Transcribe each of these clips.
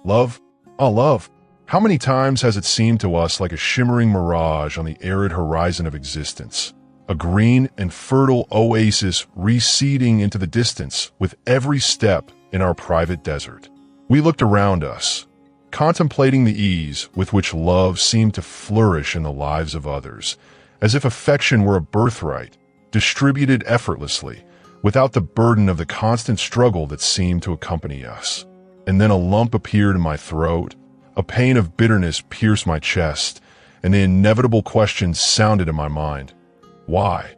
Love? Oh, love. How many times has it seemed to us like a shimmering mirage on the arid horizon of existence? A green and fertile oasis receding into the distance with every step in our private desert. We looked around us, contemplating the ease with which love seemed to flourish in the lives of others, as if affection were a birthright, distributed effortlessly, without the burden of the constant struggle that seemed to accompany us. And then a lump appeared in my throat, a pain of bitterness pierced my chest, and the inevitable question sounded in my mind. Why?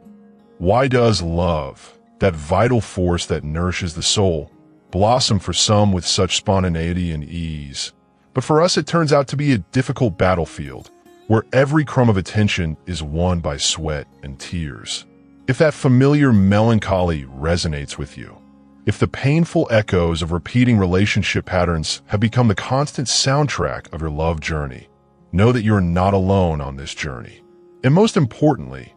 Why does love, that vital force that nourishes the soul, blossom for some with such spontaneity and ease? But for us it turns out to be a difficult battlefield, where every crumb of attention is won by sweat and tears. If that familiar melancholy resonates with you, if the painful echoes of repeating relationship patterns have become the constant soundtrack of your love journey, know that you're not alone on this journey. And most importantly,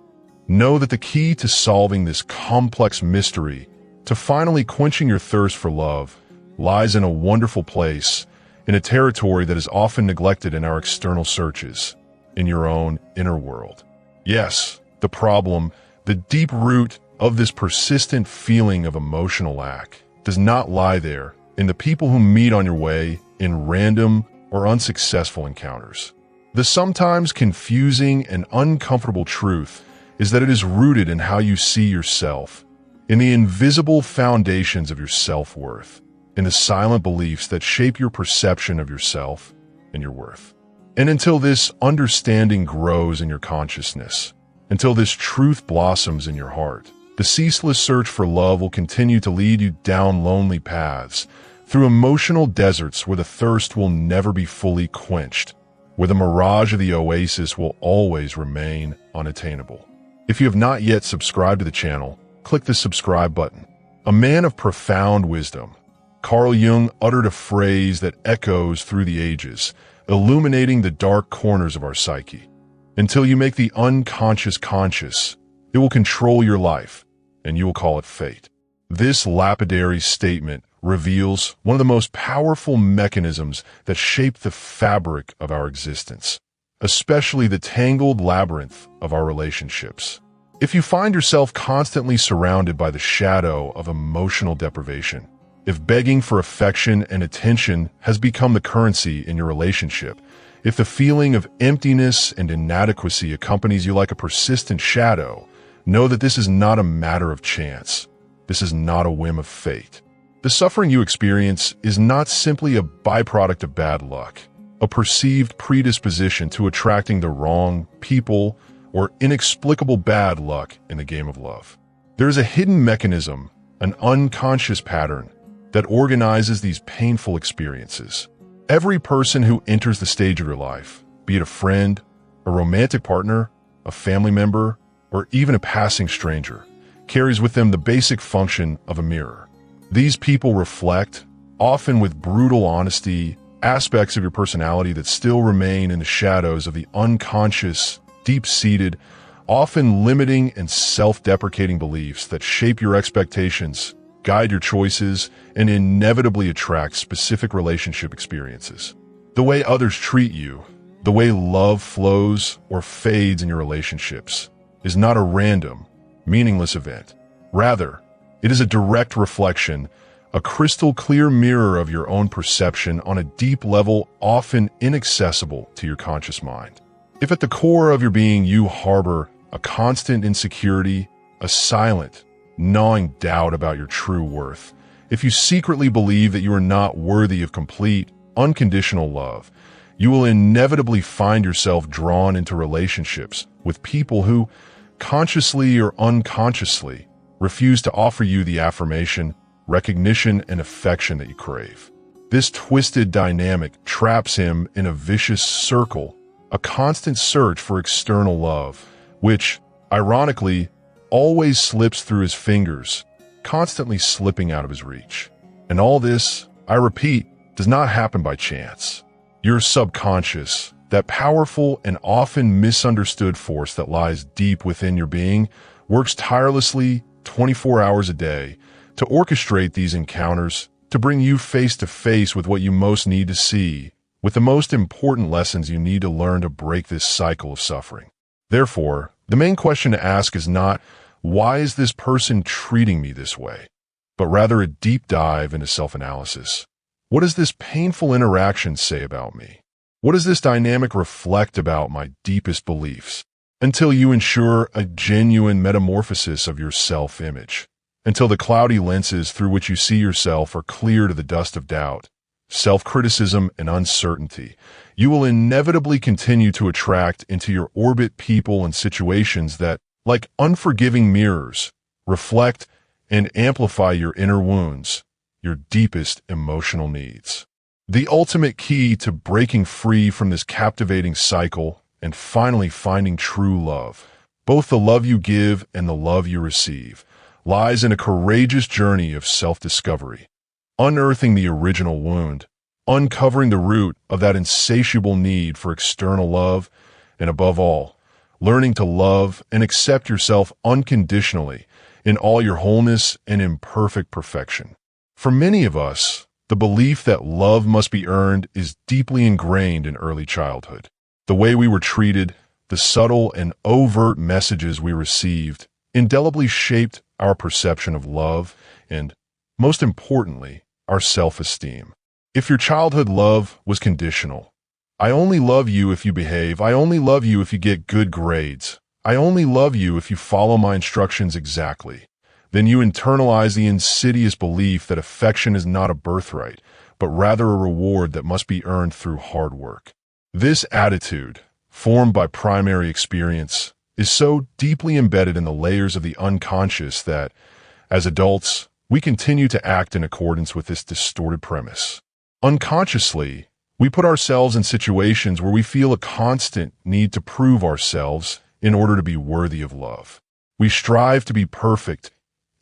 know that the key to solving this complex mystery, to finally quenching your thirst for love, lies in a wonderful place, in a territory that is often neglected in our external searches, in your own inner world. Yes, the problem, the deep root of this persistent feeling of emotional lack, does not lie there in the people who meet on your way in random or unsuccessful encounters. The sometimes confusing and uncomfortable truth is that it is rooted in how you see yourself, in the invisible foundations of your self-worth, in the silent beliefs that shape your perception of yourself and your worth. And until this understanding grows in your consciousness, until this truth blossoms in your heart, the ceaseless search for love will continue to lead you down lonely paths, through emotional deserts where the thirst will never be fully quenched, where the mirage of the oasis will always remain unattainable. If you have not yet subscribed to the channel, click the subscribe button. A man of profound wisdom, Carl Jung uttered a phrase that echoes through the ages, illuminating the dark corners of our psyche. Until you make the unconscious conscious, it will control your life, and you will call it fate. This lapidary statement reveals one of the most powerful mechanisms that shape the fabric of our existence, especially the tangled labyrinth of our relationships. If you find yourself constantly surrounded by the shadow of emotional deprivation, if begging for affection and attention has become the currency in your relationship, if the feeling of emptiness and inadequacy accompanies you like a persistent shadow, know that this is not a matter of chance. This is not a whim of fate. The suffering you experience is not simply a byproduct of bad luck, a perceived predisposition to attracting the wrong people, or inexplicable bad luck in the game of love. There is a hidden mechanism, an unconscious pattern, that organizes these painful experiences. Every person who enters the stage of your life, be it a friend, a romantic partner, a family member, or even a passing stranger, carries with them the basic function of a mirror. These people reflect, often with brutal honesty, aspects of your personality that still remain in the shadows of the unconscious, deep-seated, often limiting and self-deprecating beliefs that shape your expectations, guide your choices, and inevitably attract specific relationship experiences. The way others treat you, the way love flows or fades in your relationships, is not a random, meaningless event. Rather, it is a direct reflection, a crystal-clear mirror of your own perception on a deep level often inaccessible to your conscious mind. If at the core of your being you harbor a constant insecurity, a silent, gnawing doubt about your true worth, if you secretly believe that you are not worthy of complete, unconditional love, you will inevitably find yourself drawn into relationships with people who, consciously or unconsciously, refuse to offer you the affirmation, recognition, and affection that you crave. This twisted dynamic traps him in a vicious circle, a constant search for external love, which, ironically, always slips through his fingers, constantly slipping out of his reach. And all this, I repeat, does not happen by chance. Your subconscious, that powerful and often misunderstood force that lies deep within your being, works tirelessly 24 hours a day to orchestrate these encounters, to bring you face to face with what you most need to see, with the most important lessons you need to learn to break this cycle of suffering. Therefore, the main question to ask is not, why is this person treating me this way? But rather a deep dive into self-analysis. What does this painful interaction say about me? What does this dynamic reflect about my deepest beliefs? Until you ensure a genuine metamorphosis of your self-image. Until the cloudy lenses through which you see yourself are clear to the dust of doubt, self-criticism, and uncertainty, you will inevitably continue to attract into your orbit people and situations that, like unforgiving mirrors, reflect and amplify your inner wounds, your deepest emotional needs. The ultimate key to breaking free from this captivating cycle and finally finding true love, both the love you give and the love you receive, lies in a courageous journey of self-discovery, unearthing the original wound, uncovering the root of that insatiable need for external love, and above all, learning to love and accept yourself unconditionally in all your wholeness and imperfect perfection. For many of us, the belief that love must be earned is deeply ingrained in early childhood. The way we were treated, the subtle and overt messages we received, indelibly shaped our perception of love and, most importantly, our self-esteem. If your childhood love was conditional, I only love you if you behave, I only love you if you get good grades, I only love you if you follow my instructions exactly, then you internalize the insidious belief that affection is not a birthright, but rather a reward that must be earned through hard work. This attitude, formed by primary experience, is so deeply embedded in the layers of the unconscious that, as adults, we continue to act in accordance with this distorted premise. Unconsciously, we put ourselves in situations where we feel a constant need to prove ourselves in order to be worthy of love. We strive to be perfect,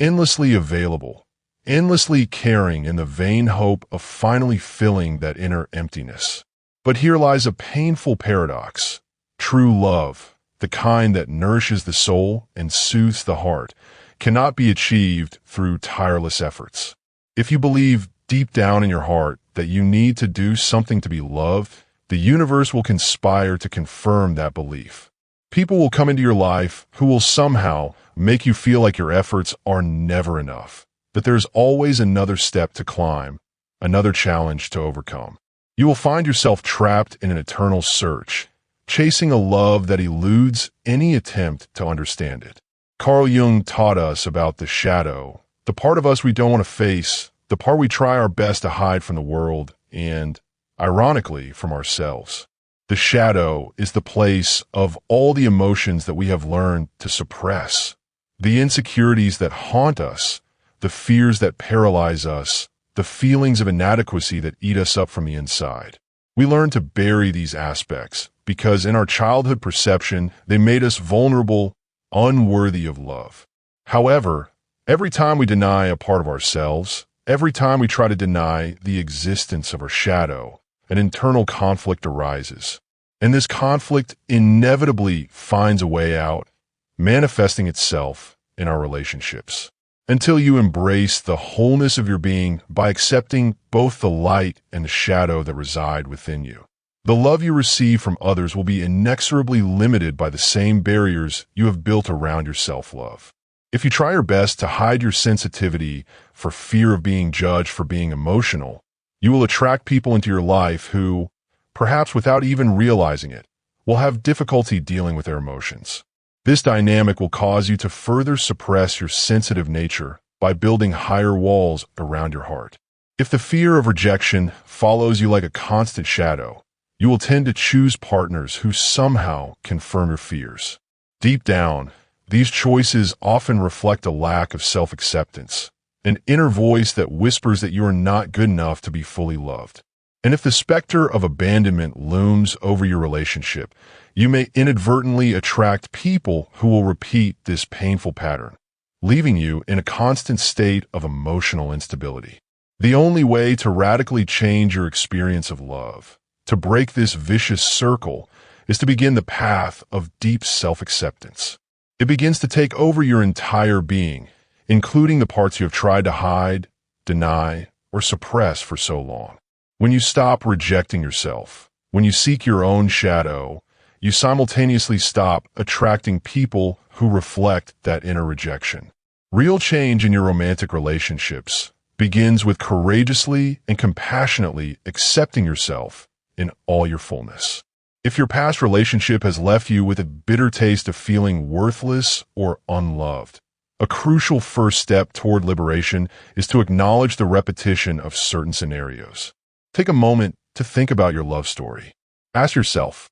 endlessly available, endlessly caring in the vain hope of finally filling that inner emptiness. But here lies a painful paradox. True love, the kind that nourishes the soul and soothes the heart, cannot be achieved through tireless efforts. If you believe deep down in your heart that you need to do something to be loved, the universe will conspire to confirm that belief. People will come into your life who will somehow make you feel like your efforts are never enough, that there's always another step to climb, another challenge to overcome. You will find yourself trapped in an eternal search, chasing a love that eludes any attempt to understand it. Carl Jung taught us about the shadow, the part of us we don't want to face, the part we try our best to hide from the world and, ironically, from ourselves. The shadow is the place of all the emotions that we have learned to suppress, the insecurities that haunt us, the fears that paralyze us, the feelings of inadequacy that eat us up from the inside. We learn to bury these aspects because in our childhood perception, they made us vulnerable, unworthy of love. However, every time we deny a part of ourselves, every time we try to deny the existence of our shadow, an internal conflict arises. And this conflict inevitably finds a way out, manifesting itself in our relationships. Until you embrace the wholeness of your being by accepting both the light and the shadow that reside within you. The love you receive from others will be inexorably limited by the same barriers you have built around your self-love. If you try your best to hide your sensitivity for fear of being judged for being emotional, you will attract people into your life who, perhaps without even realizing it, will have difficulty dealing with their emotions. This dynamic will cause you to further suppress your sensitive nature by building higher walls around your heart. If the fear of rejection follows you like a constant shadow, you will tend to choose partners who somehow confirm your fears. Deep down, these choices often reflect a lack of self-acceptance, an inner voice that whispers that you are not good enough to be fully loved. And if the specter of abandonment looms over your relationship, you may inadvertently attract people who will repeat this painful pattern, leaving you in a constant state of emotional instability. The only way to radically change your experience of love, to break this vicious circle, is to begin the path of deep self-acceptance. It begins to take over your entire being, including the parts you have tried to hide, deny, or suppress for so long. When you stop rejecting yourself, when you seek your own shadow, you simultaneously stop attracting people who reflect that inner rejection. Real change in your romantic relationships begins with courageously and compassionately accepting yourself in all your fullness. If your past relationship has left you with a bitter taste of feeling worthless or unloved, a crucial first step toward liberation is to acknowledge the repetition of certain scenarios. Take a moment to think about your love story. Ask yourself,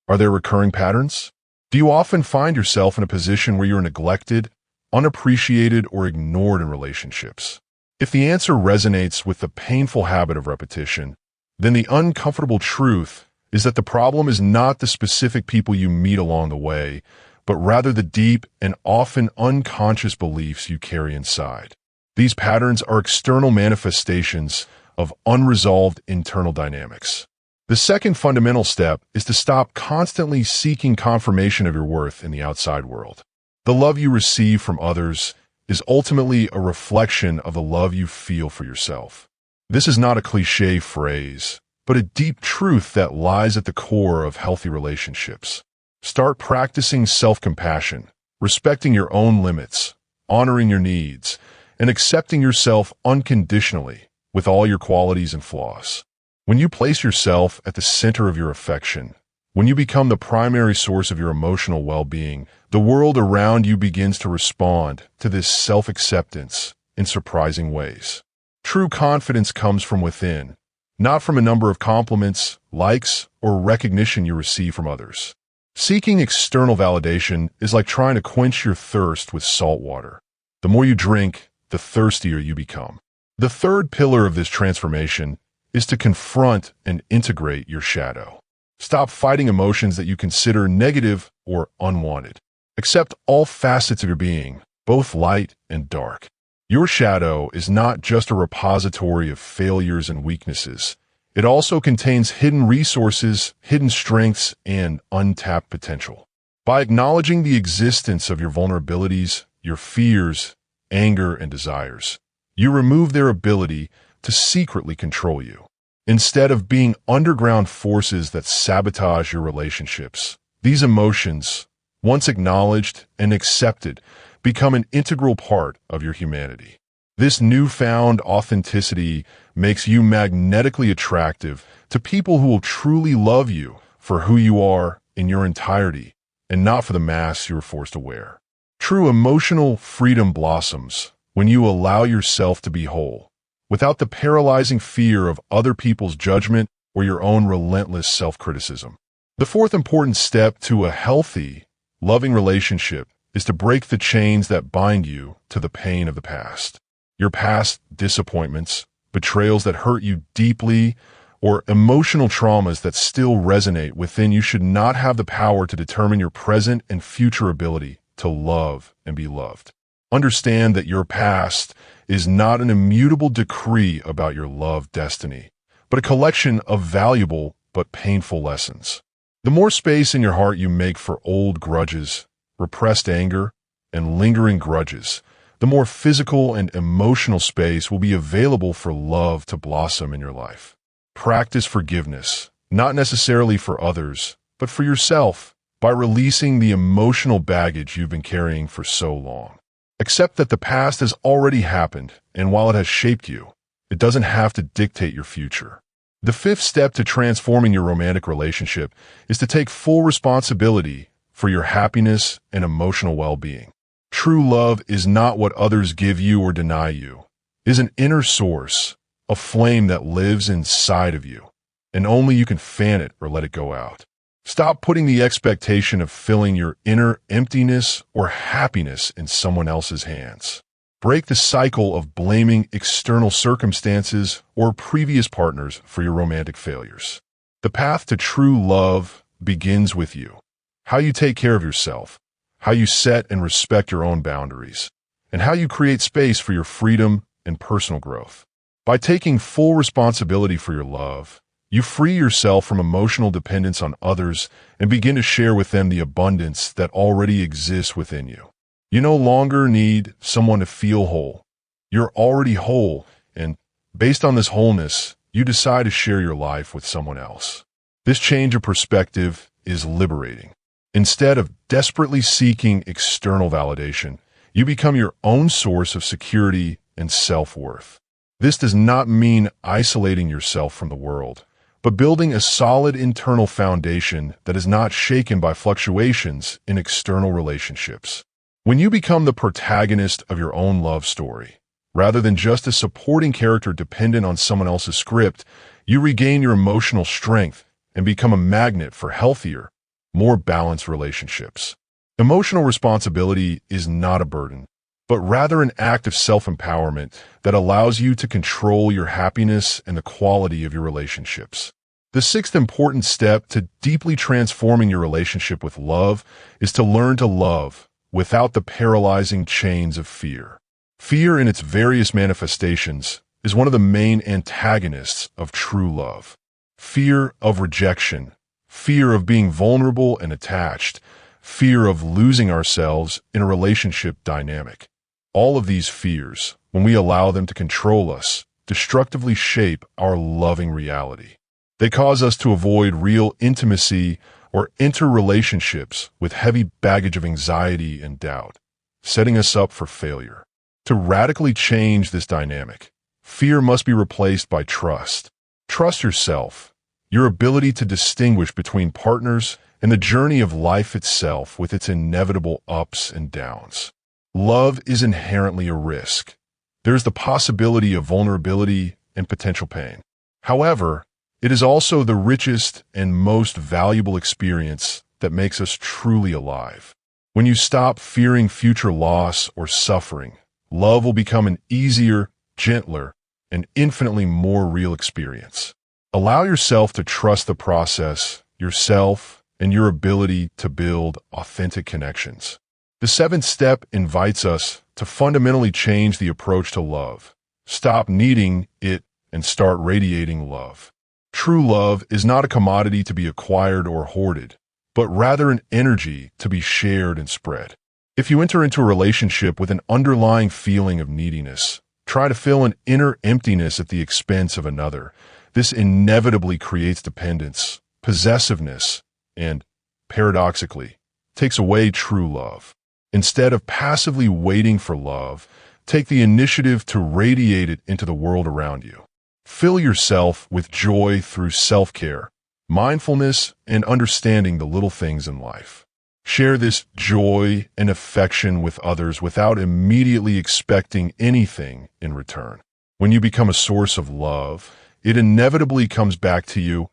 are there recurring patterns? Do you often find yourself in a position where you're neglected, unappreciated, or ignored in relationships? If the answer resonates with the painful habit of repetition, then the uncomfortable truth is that the problem is not the specific people you meet along the way, but rather the deep and often unconscious beliefs you carry inside. These patterns are external manifestations of unresolved internal dynamics. The second fundamental step is to stop constantly seeking confirmation of your worth in the outside world. The love you receive from others is ultimately a reflection of the love you feel for yourself. This is not a cliché phrase, but a deep truth that lies at the core of healthy relationships. Start practicing self-compassion, respecting your own limits, honoring your needs, and accepting yourself unconditionally with all your qualities and flaws. When you place yourself at the center of your affection, when you become the primary source of your emotional well-being, the world around you begins to respond to this self-acceptance in surprising ways. True confidence comes from within, not from a number of compliments, likes, or recognition you receive from others. Seeking external validation is like trying to quench your thirst with salt water. The more you drink, the thirstier you become. The third pillar of this transformation is to confront and integrate your shadow. Stop fighting emotions that you consider negative or unwanted. Accept all facets of your being, both light and dark. Your shadow is not just a repository of failures and weaknesses. It also contains hidden resources, hidden strengths, and untapped potential. By acknowledging the existence of your vulnerabilities, your fears, anger, and desires, you remove their ability to secretly control you. Instead of being underground forces that sabotage your relationships, these emotions, once acknowledged and accepted, become an integral part of your humanity. This newfound authenticity makes you magnetically attractive to people who will truly love you for who you are in your entirety and not for the mask you were forced to wear. True emotional freedom blossoms when you allow yourself to be whole, without the paralyzing fear of other people's judgment or your own relentless self-criticism. The fourth important step to a healthy, loving relationship is to break the chains that bind you to the pain of the past. Your past disappointments, betrayals that hurt you deeply, or emotional traumas that still resonate within you should not have the power to determine your present and future ability to love and be loved. Understand that your past is not an immutable decree about your love destiny, but a collection of valuable but painful lessons. The more space in your heart you make for old grudges, repressed anger, and lingering grudges, the more physical and emotional space will be available for love to blossom in your life. Practice forgiveness, not necessarily for others, but for yourself, by releasing the emotional baggage you've been carrying for so long. Accept that the past has already happened, and while it has shaped you, it doesn't have to dictate your future. The fifth step to transforming your romantic relationship is to take full responsibility for your happiness and emotional well-being. True love is not what others give you or deny you. It is an inner source, a flame that lives inside of you, and only you can fan it or let it go out. Stop putting the expectation of filling your inner emptiness or happiness in someone else's hands. Break the cycle of blaming external circumstances or previous partners for your romantic failures. The path to true love begins with you. How you take care of yourself, how you set and respect your own boundaries, and how you create space for your freedom and personal growth. By taking full responsibility for your love, you free yourself from emotional dependence on others and begin to share with them the abundance that already exists within you. You no longer need someone to feel whole. You're already whole, and Based on this wholeness, you decide to share your life with someone else. This change of perspective is liberating. Instead of desperately seeking external validation, you become your own source of security and self-worth. This does not mean isolating yourself from the world, but building a solid internal foundation that is not shaken by fluctuations in external relationships. When you become the protagonist of your own love story, rather than just a supporting character dependent on someone else's script, you regain your emotional strength and become a magnet for healthier, more balanced relationships. Emotional responsibility is not a burden, but rather an act of self-empowerment that allows you to control your happiness and the quality of your relationships. The sixth important step to deeply transforming your relationship with love is to learn to love without the paralyzing chains of fear. Fear in its various manifestations is one of the main antagonists of true love. Fear of rejection, fear of being vulnerable and attached, fear of losing ourselves in a relationship dynamic. All of these fears, when we allow them to control us, destructively shape our loving reality. They cause us to avoid real intimacy or enter relationships with heavy baggage of anxiety and doubt, setting us up for failure. To radically change this dynamic, fear must be replaced by trust. Trust yourself, your ability to distinguish between partners, and the journey of life itself with its inevitable ups and downs. Love is inherently a risk. There's the possibility of vulnerability and potential pain. However, it is also the richest and most valuable experience that makes us truly alive. When you stop fearing future loss or suffering, love will become an easier, gentler, and infinitely more real experience. Allow yourself to trust the process, yourself, and your ability to build authentic connections. The seventh step invites us to fundamentally change the approach to love. Stop needing it and start radiating love. True love is not a commodity to be acquired or hoarded, but rather an energy to be shared and spread. If you enter into a relationship with an underlying feeling of neediness, try to fill an inner emptiness at the expense of another. This inevitably creates dependence, possessiveness, and, paradoxically, takes away true love. Instead of passively waiting for love, take the initiative to radiate it into the world around you. Fill yourself with joy through self-care, mindfulness, and understanding the little things in life. Share this joy and affection with others without immediately expecting anything in return. When you become a source of love, it inevitably comes back to you,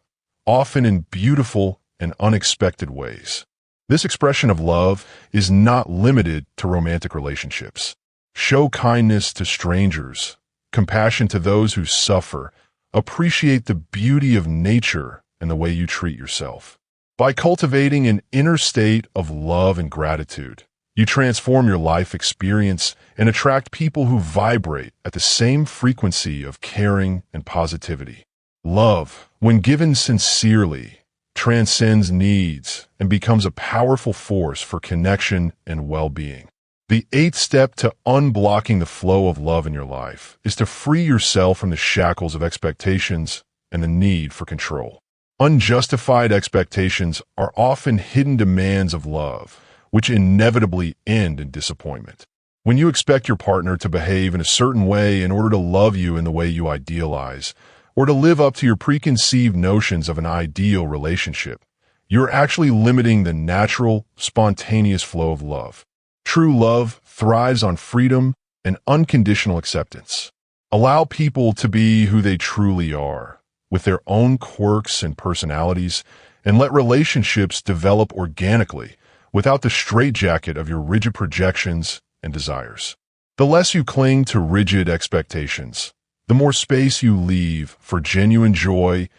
often in beautiful and unexpected ways. This expression of love is not limited to romantic relationships. Show kindness to strangers, compassion to those who suffer, appreciate the beauty of nature and the way you treat yourself. By cultivating an inner state of love and gratitude, you transform your life experience and attract people who vibrate at the same frequency of caring and positivity. Love, when given sincerely, transcends needs and becomes a powerful force for connection and well-being. The eighth step to unblocking the flow of love in your life is to free yourself from the shackles of expectations and the need for control. Unjustified expectations are often hidden demands of love, which inevitably end in disappointment. When you expect your partner to behave in a certain way in order to love you in the way you idealize, or to live up to your preconceived notions of an ideal relationship, you're actually limiting the natural, spontaneous flow of love. True love thrives on freedom and unconditional acceptance. Allow people to be who they truly are, with their own quirks and personalities, and let relationships develop organically without the straitjacket of your rigid projections and desires. The less you cling to rigid expectations, the more space you leave for genuine joy,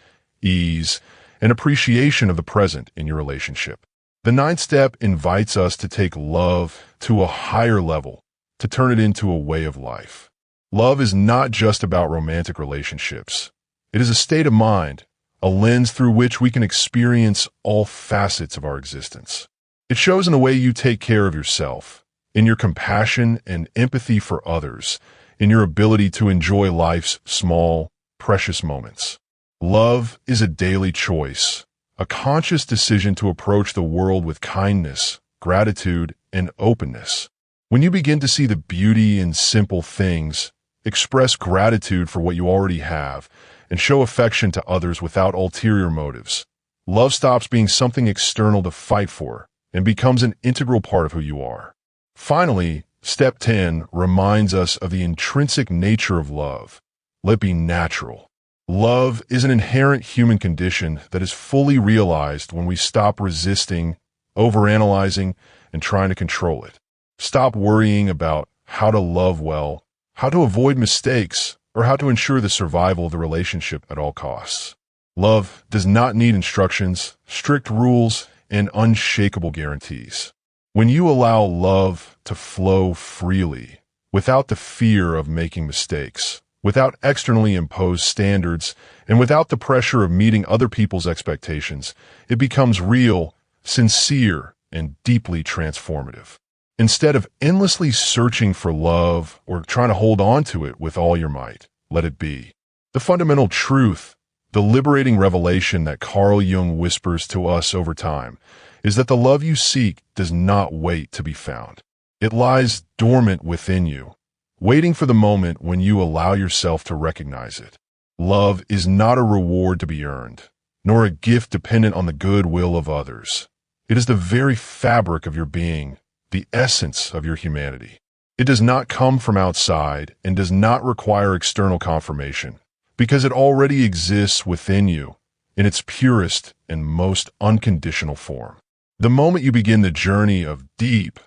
ease, and appreciation of the present in your relationship. The ninth step invites us to take love to a higher level, to turn it into a way of life. Love is not just about romantic relationships. It is a state of mind, a lens through which we can experience all facets of our existence. It shows in the way you take care of yourself, in your compassion and empathy for others, in your ability to enjoy life's small, precious moments. Love is a daily choice, a conscious decision to approach the world with kindness, gratitude, and openness. When you begin to see the beauty in simple things, express gratitude for what you already have, and show affection to others without ulterior motives, love stops being something external to fight for and becomes an integral part of who you are. Finally, Step 10 reminds us of the intrinsic nature of love. Let it be natural. Love is an inherent human condition that is fully realized when we stop resisting, overanalyzing, and trying to control it. Stop worrying about how to love well, how to avoid mistakes, or how to ensure the survival of the relationship at all costs. Love does not need instructions, strict rules, and unshakable guarantees. When you allow love to flow freely, without the fear of making mistakes, without externally imposed standards, and without the pressure of meeting other people's expectations, it becomes real, sincere, and deeply transformative. Instead of endlessly searching for love or trying to hold on to it with all your might, let it be. The fundamental truth, the liberating revelation that Carl Jung whispers to us over time, is that the love you seek does not wait to be found. It lies dormant within you, waiting for the moment when you allow yourself to recognize it. Love is not a reward to be earned, nor a gift dependent on the goodwill of others. It is the very fabric of your being, the essence of your humanity. It does not come from outside and does not require external confirmation, because it already exists within you in its purest and most unconditional form. The moment you begin the journey of deep,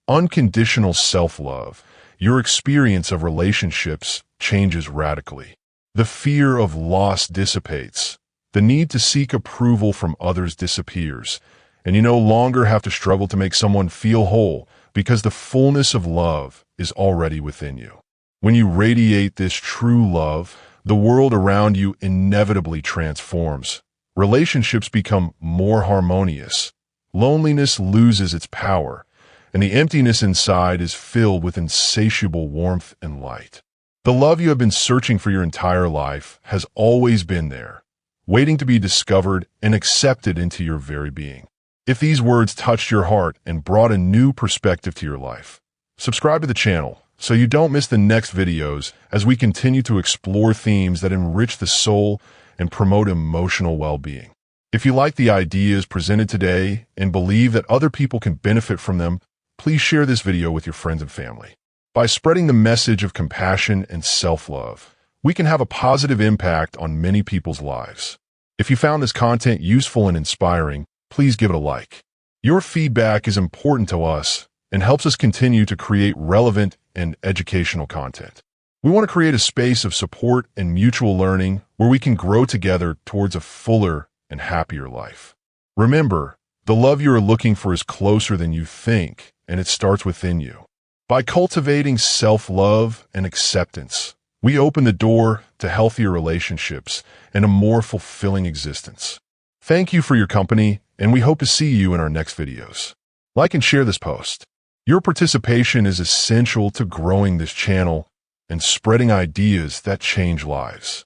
unconditional self-love, your experience of relationships changes radically. The fear of loss dissipates, the need to seek approval from others disappears, and you no longer have to struggle to make someone feel whole because the fullness of love is already within you. When you radiate this true love, the world around you inevitably transforms. Relationships become more harmonious. Loneliness loses its power, and the emptiness inside is filled with insatiable warmth and light. The love you have been searching for your entire life has always been there, waiting to be discovered and accepted into your very being. If these words touched your heart and brought a new perspective to your life, subscribe to the channel so you don't miss the next videos as we continue to explore themes that enrich the soul and promote emotional well-being. If you like the ideas presented today and believe that other people can benefit from them, please share this video with your friends and family. By spreading the message of compassion and self-love, we can have a positive impact on many people's lives. If you found this content useful and inspiring, please give it a like. Your feedback is important to us and helps us continue to create relevant and educational content. We want to create a space of support and mutual learning where we can grow together towards a fuller and happier life. Remember, the love you are looking for is closer than you think, and it starts within you. By cultivating self-love and acceptance, we open the door to healthier relationships and a more fulfilling existence. Thank you for your company, and we hope to see you in our next videos. Like and share this post. Your participation is essential to growing this channel and spreading ideas that change lives.